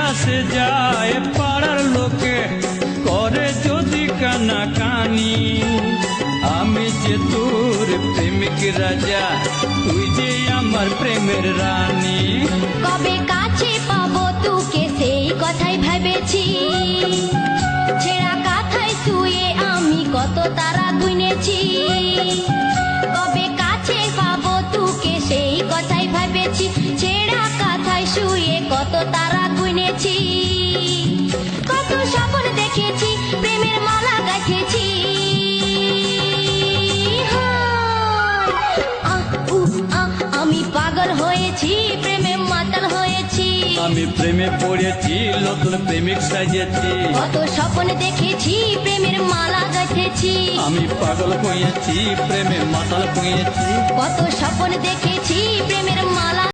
কাছে যায় পাড়ার লোকে করে যদি কানাকানি, আমি যে তোর প্রেমিক রাজা, তুই যে আমার প্রেমের রানী। কবে কাছে পাবো তোকে সেই কথাই ভেবেছি, ছেঁড়া কাঁথায় শুয়ে আমি কত তারা গুনেছি। কবে কাছে পাবো তোকে সেই কথাই ভেবেছি, ছেঁড়া কাঁথায় শুয়ে কত তারা গুনেছি। কত স্বপ্ন দেখেছি, প্রেমের মালা গাঁথেছি। আমি পাগল হয়েছি, প্রেমে মাতাল হয়েছি। আমি প্রেমে পড়েছি, নতুন প্রেমিক সাজেছি। কত স্বপ্ন দেখেছি, প্রেমের মালা গাঁথেছি। আমি পাগল হয়েছি, প্রেমে মাতাল হয়েছি। কত স্বপ্ন দেখেছি, প্রেমের মালা